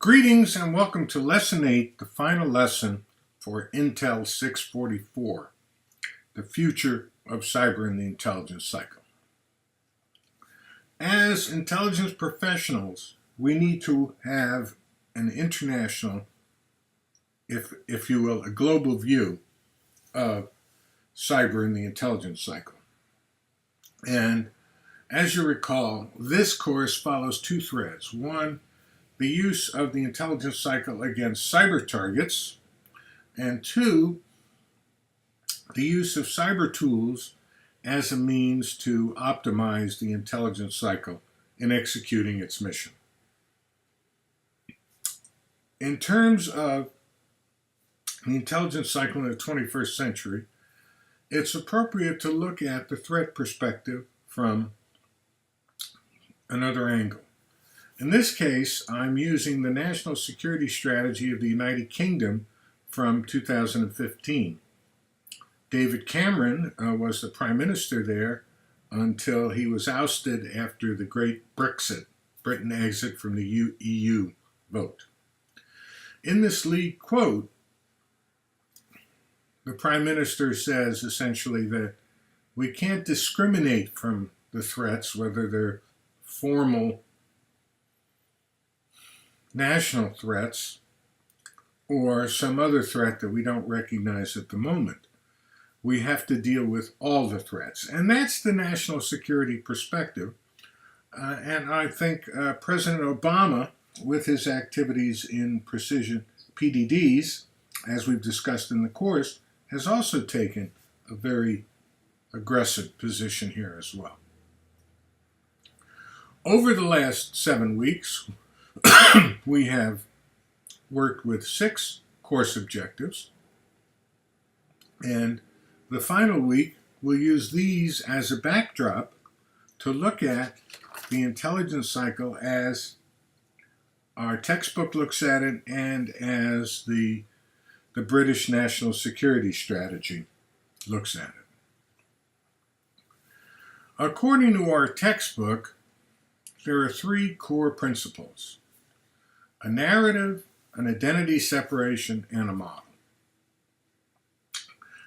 Greetings and welcome to Lesson 8, the final lesson for INTL 644, the future of cyber in the intelligence cycle. As intelligence professionals, we need to have an international, if you will, a global view of cyber in the intelligence cycle. And as you recall, this course follows two threads. One, the use of the intelligence cycle against cyber targets, and two, the use of cyber tools as a means to optimize the intelligence cycle in executing its mission. In terms of the intelligence cycle in the 21st century, it's appropriate to look at the threat perspective from another angle. In this case, I'm using the National Security Strategy of the United Kingdom from 2015. David Cameron was the Prime Minister there until he was ousted after the great Brexit, Britain exit from the EU vote. In this lead quote, the Prime Minister says essentially that we can't discriminate from the threats, whether they're formal national threats or some other threat that we don't recognize at the moment. We have to deal with all the threats. And that's the national security perspective. And I think President Obama, with his activities in precision PDDs, as we've discussed in the course, has also taken a very aggressive position here as well. Over the last 7 weeks, we have worked with 6 course objectives, and the final week we'll use these as a backdrop to look at the intelligence cycle as our textbook looks at it and as the British National Security Strategy looks at it. According to our textbook, there are 3 core principles: a narrative, an identity separation, and a model.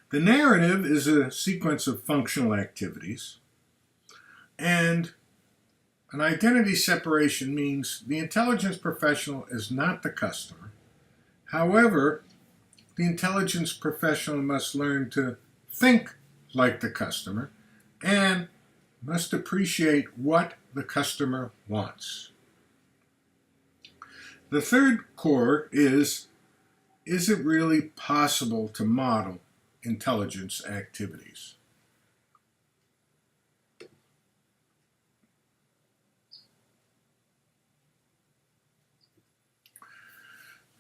The narrative is a sequence of functional activities, and an identity separation means the intelligence professional is not the customer. However, the intelligence professional must learn to think like the customer and must appreciate what the customer wants. The third core is it really possible to model intelligence activities?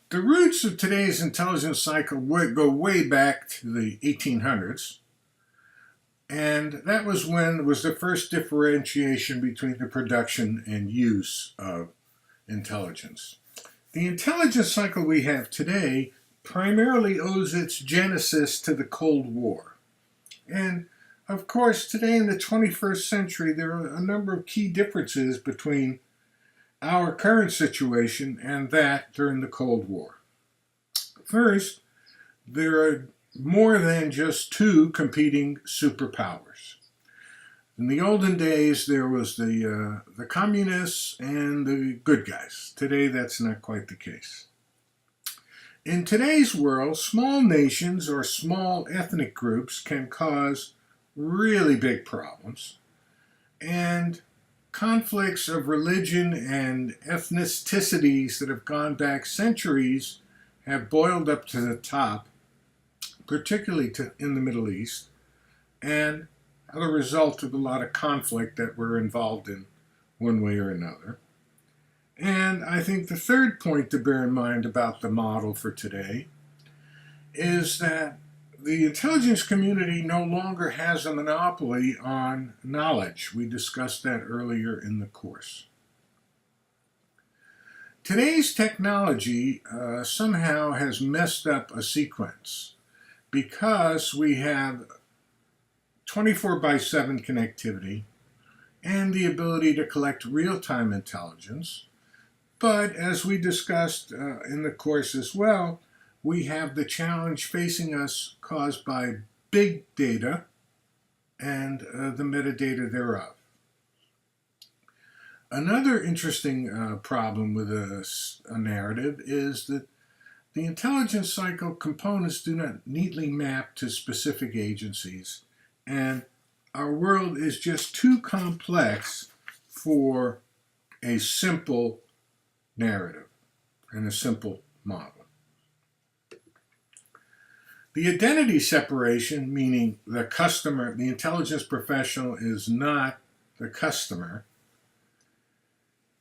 The roots of today's intelligence cycle go way back to the 1800s, and that was when was the first differentiation between the production and use of intelligence. The intelligence cycle we have today primarily owes its genesis to the Cold War. And of course, today in the 21st century, there are a number of key differences between our current situation and that during the Cold War. First, there are more than just 2 competing superpowers. In the olden days, there was the communists and the good guys. Today, that's not quite the case. In today's world, small nations or small ethnic groups can cause really big problems, and conflicts of religion and ethnicities that have gone back centuries have boiled up to the top, particularly in the Middle East, and are the result of a lot of conflict that we're involved in one way or another. And I think the third point to bear in mind about the model for today is that the intelligence community no longer has a monopoly on knowledge. We discussed that earlier in the course. Today's technology somehow has messed up a sequence because we have 24/7 connectivity and the ability to collect real-time intelligence. But as we discussed in the course as well, we have the challenge facing us caused by big data and the metadata thereof. Another interesting problem with a narrative is that the intelligence cycle components do not neatly map to specific agencies, and our world is just too complex for a simple narrative and a simple model. The identity separation, meaning the customer, the intelligence professional is not the customer.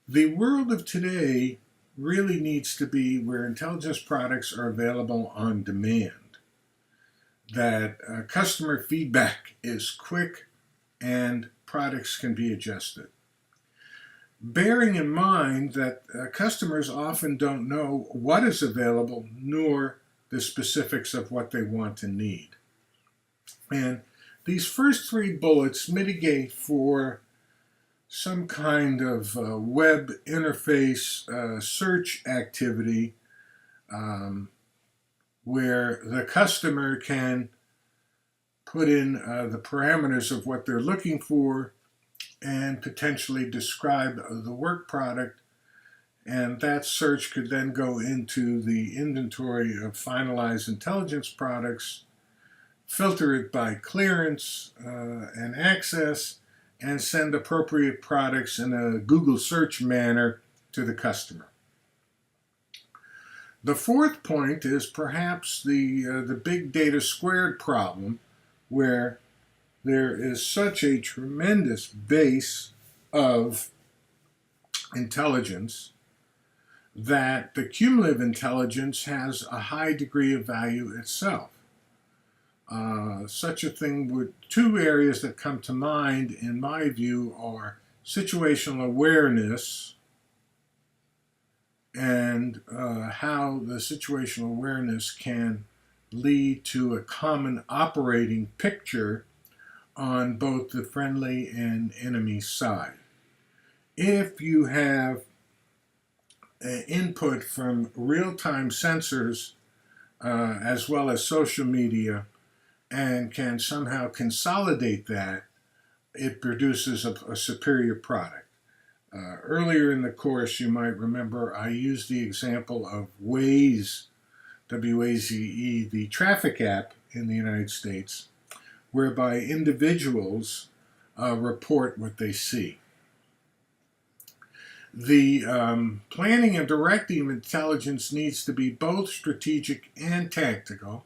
The world of today really needs to be where intelligence products are available on demand, that customer feedback is quick and products can be adjusted. Bearing in mind that customers often don't know what is available nor the specifics of what they want and need. And these first three bullets mitigate for some kind of web interface search activity where the customer can put in the parameters of what they're looking for and potentially describe the work product, and that search could then go into the inventory of finalized intelligence products, filter it by clearance and access, and send appropriate products in a Google search manner to the customer. The fourth point is perhaps the big data squared problem, where there is such a tremendous base of intelligence that the cumulative intelligence has a high degree of value itself. Such a thing would, two areas that come to mind in my view are situational awareness and how the situational awareness can lead to a common operating picture on both the friendly and enemy side. If you have input from real-time sensors as well as social media and can somehow consolidate that, it produces a superior product. Earlier in the course, you might remember I used the example of Waze, W-A-Z-E, the traffic app in the United States, whereby individuals report what they see. The planning and directing of intelligence needs to be both strategic and tactical,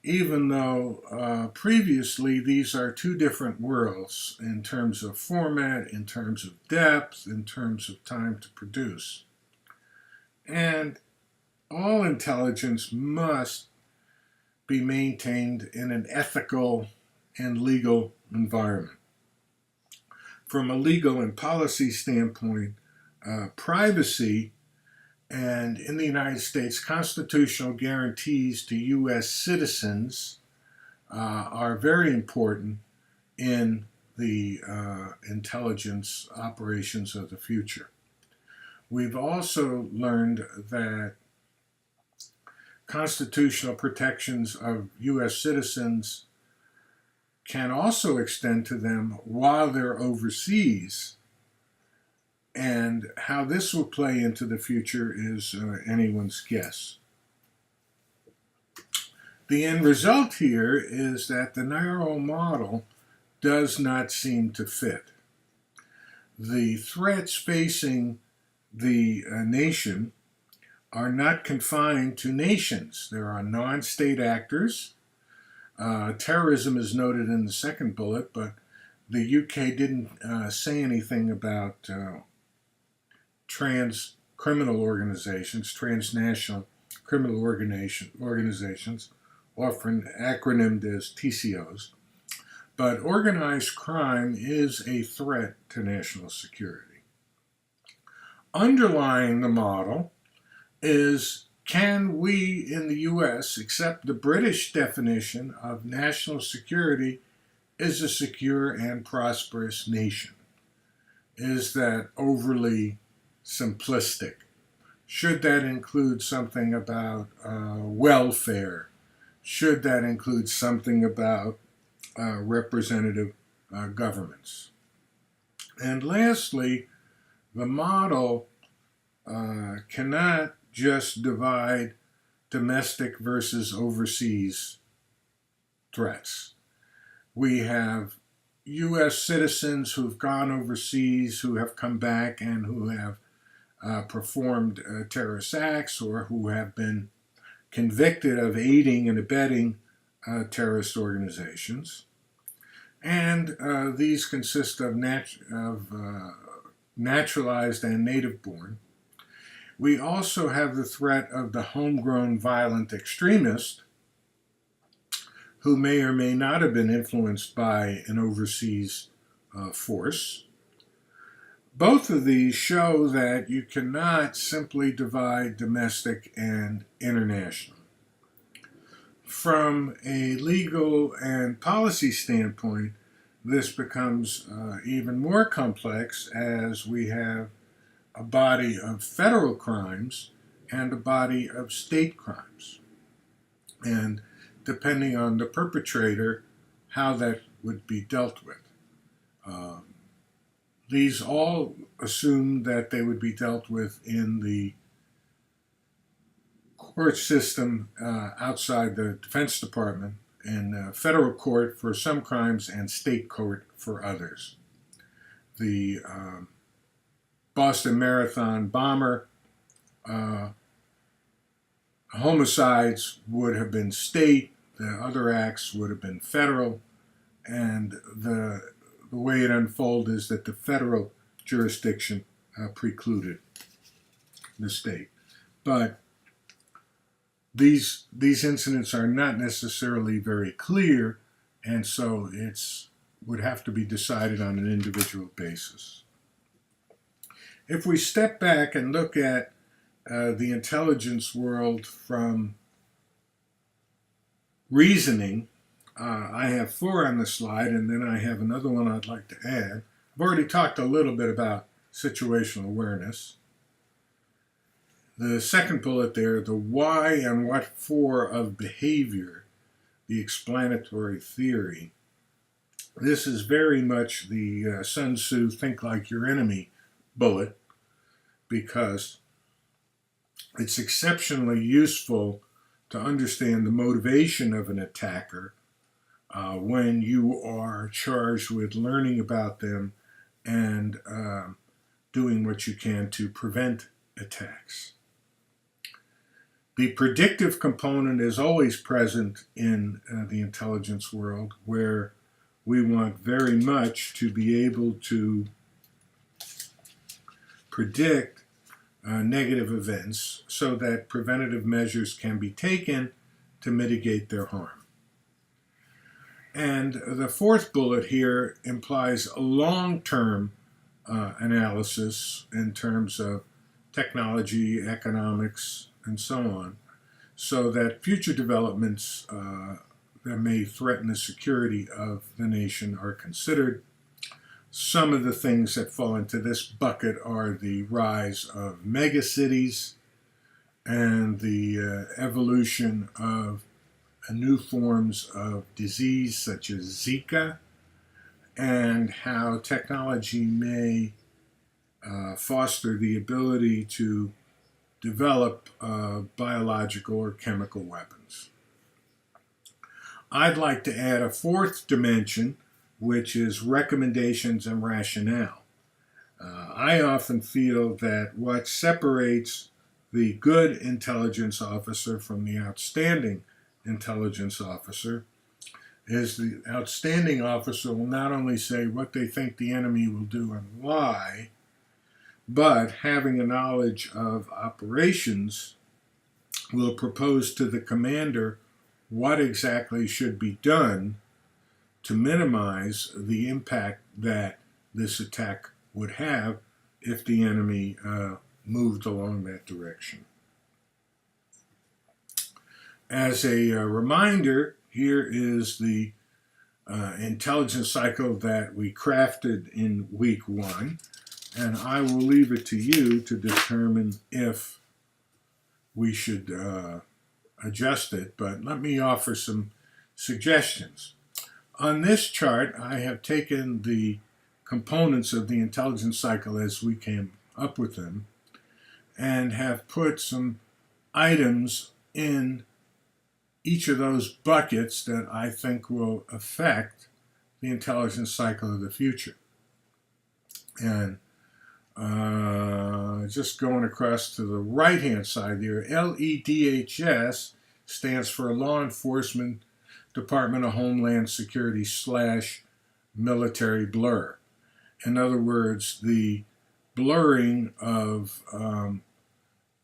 even though previously these are two different worlds in terms of format, in terms of depth, in terms of time to produce. And all intelligence must be maintained in an ethical and legal environment. From a legal and policy standpoint, privacy and in the United States, constitutional guarantees to U.S. citizens are very important in the intelligence operations of the future. We've also learned that constitutional protections of U.S. citizens can also extend to them while they're overseas. And how this will play into the future is anyone's guess. The end result here is that the narrow model does not seem to fit. The threats facing the nation are not confined to nations. There are non-state actors. Terrorism is noted in the second bullet, but the UK didn't say anything about trans-criminal organizations, transnational criminal organizations, often acronymed as TCOs. But organized crime is a threat to national security. Underlying the model is, can we in the U.S. accept the British definition of national security as a secure and prosperous nation? Is that overly simplistic? Should that include something about welfare? Should that include something about representative governments? And lastly, the model cannot just divide domestic versus overseas threats. We have U.S. citizens who've gone overseas, who have come back, and who have performed terrorist acts, or who have been convicted of aiding and abetting terrorist organizations. And these consist of naturalized and native-born. We also have the threat of the homegrown violent extremist, who may or may not have been influenced by an overseas force. Both of these show that you cannot simply divide domestic and international. From a legal and policy standpoint, this becomes even more complex as we have a body of federal crimes and a body of state crimes. And depending on the perpetrator, how that would be dealt with. These all assume that they would be dealt with in the court system outside the Defense Department, in federal court for some crimes and state court for others. The Boston Marathon bomber homicides would have been state, the other acts would have been federal, and the way it unfolded is that the federal jurisdiction precluded the state. But these incidents are not necessarily very clear, and so would have to be decided on an individual basis. If we step back and look at the intelligence world from reasoning, I have 4 on the slide, and then I have another one I'd like to add. I've already talked a little bit about situational awareness. The second bullet there, the why and what for of behavior, the explanatory theory. This is very much the Sun Tzu think like your enemy bullet, because it's exceptionally useful to understand the motivation of an attacker when you are charged with learning about them and doing what you can to prevent attacks. The predictive component is always present in the intelligence world, where we want very much to be able to predict negative events so that preventative measures can be taken to mitigate their harm. And the 4th bullet here implies a long-term analysis in terms of technology, economics, and so on, so that future developments that may threaten the security of the nation are considered. Some of the things that fall into this bucket are the rise of megacities and the evolution of new forms of disease such as Zika, and how technology may foster the ability to develop biological or chemical weapons. I'd like to add a 4th dimension, which is recommendations and rationale. I often feel that what separates the good intelligence officer from the outstanding intelligence officer is the outstanding officer will not only say what they think the enemy will do and why, but having a knowledge of operations will propose to the commander what exactly should be done to minimize the impact that this attack would have if the enemy moved along that direction. As a reminder, here is the intelligence cycle that we crafted in week 1. and I will leave it to you to determine if we should adjust it, but let me offer some suggestions. On this chart, I have taken the components of the intelligence cycle as we came up with them and have put some items in each of those buckets that I think will affect the intelligence cycle of the future. And just going across to the right-hand side there, LEDHS stands for Law Enforcement Department of Homeland Security / military blur. In other words, the blurring of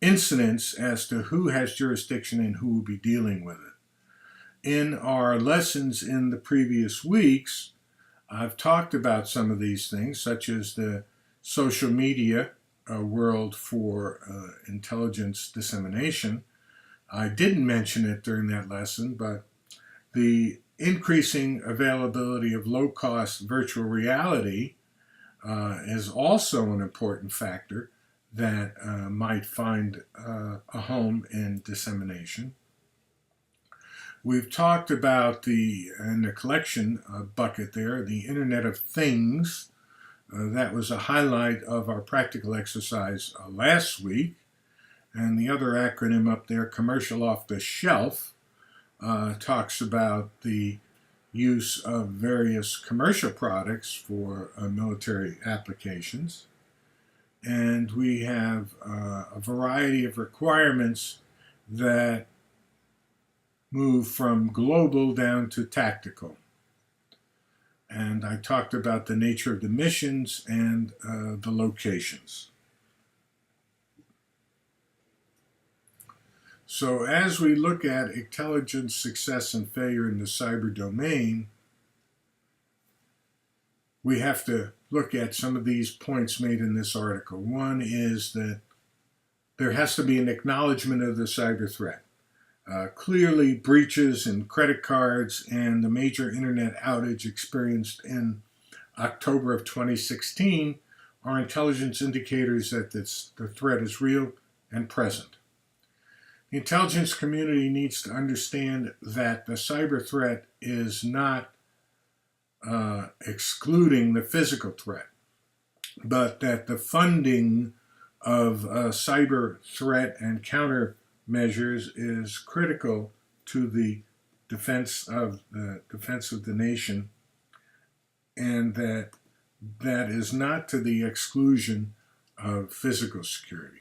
incidents as to who has jurisdiction and who will be dealing with it. In our lessons in the previous weeks, I've talked about some of these things, such as the social media world for intelligence dissemination. I didn't mention it during that lesson, but the increasing availability of low-cost virtual reality is also an important factor that might find a home in dissemination. We've talked about in the collection bucket there, the Internet of Things. That was a highlight of our practical exercise last week. And the other acronym up there, Commercial Off the Shelf, talks about the use of various commercial products for military applications. And we have a variety of requirements that move from global down to tactical. And I talked about the nature of the missions and the locations. So as we look at intelligence success and failure in the cyber domain, we have to look at some of these points made in this article. One is that there has to be an acknowledgement of the cyber threat. Clearly, breaches in credit cards and the major internet outage experienced in October of 2016 are intelligence indicators that the threat is real and present. The intelligence community needs to understand that the cyber threat is not excluding the physical threat, but that the funding of cyber threat and countermeasures is critical to the defense of the nation, and that is not to the exclusion of physical security.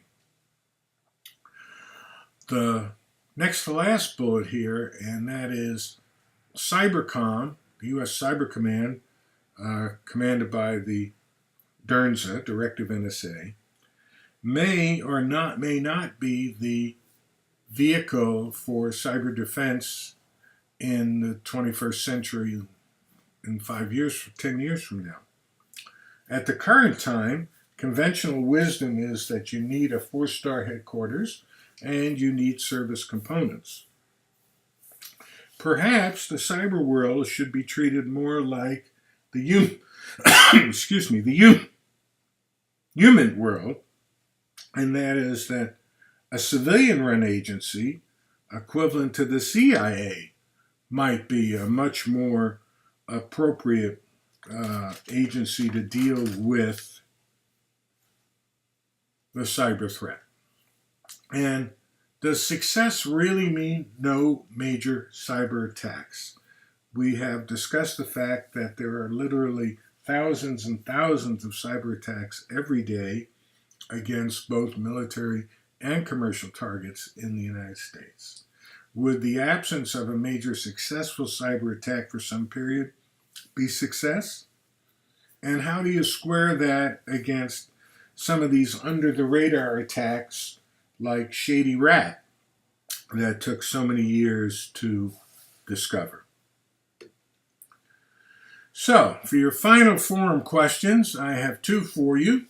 The next to last bullet here, and that is Cybercom, the U.S. Cyber Command, commanded by the DERNSA, Directive NSA, may not be the vehicle for cyber defense in the 21st century in 10 years from now. At the current time, conventional wisdom is that you need a 4-star headquarters and you need service components. Perhaps the cyber world should be treated more like the human world, and that is that a civilian-run agency equivalent to the CIA might be a much more appropriate agency to deal with the cyber threat. And does success really mean no major cyber attacks? We have discussed the fact that there are literally thousands and thousands of cyber attacks every day against both military and commercial targets in the United States. Would the absence of a major successful cyber attack for some period be success? And how do you square that against some of these under-the-radar attacks like Shady Rat that took so many years to discover? So, for your final forum questions, I have 2 for you.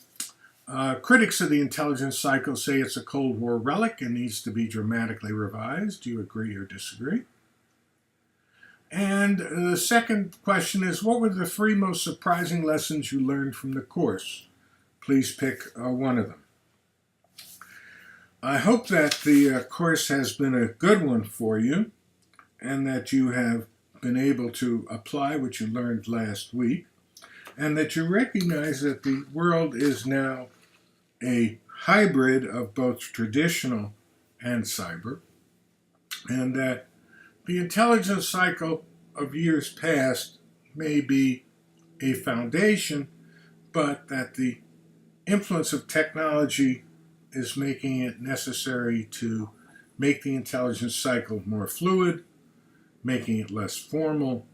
Critics of the intelligence cycle say it's a Cold War relic and needs to be dramatically revised. Do you agree or disagree? And the second question is, what were the 3 most surprising lessons you learned from the course? please pick one of them. I hope that the course has been a good one for you and that you have been able to apply what you learned last week and that you recognize that the world is now a hybrid of both traditional and cyber, and that the intelligence cycle of years past may be a foundation, but that the influence of technology is making it necessary to make the intelligence cycle more fluid, making it less formal,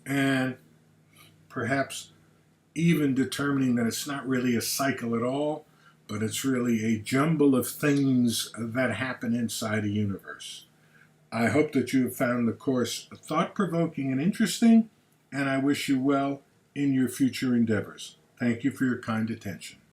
and perhaps even determining that it's not really a cycle at all, but it's really a jumble of things that happen inside a universe. I hope that you have found the course thought-provoking and interesting, and I wish you well in your future endeavors. Thank you for your kind attention.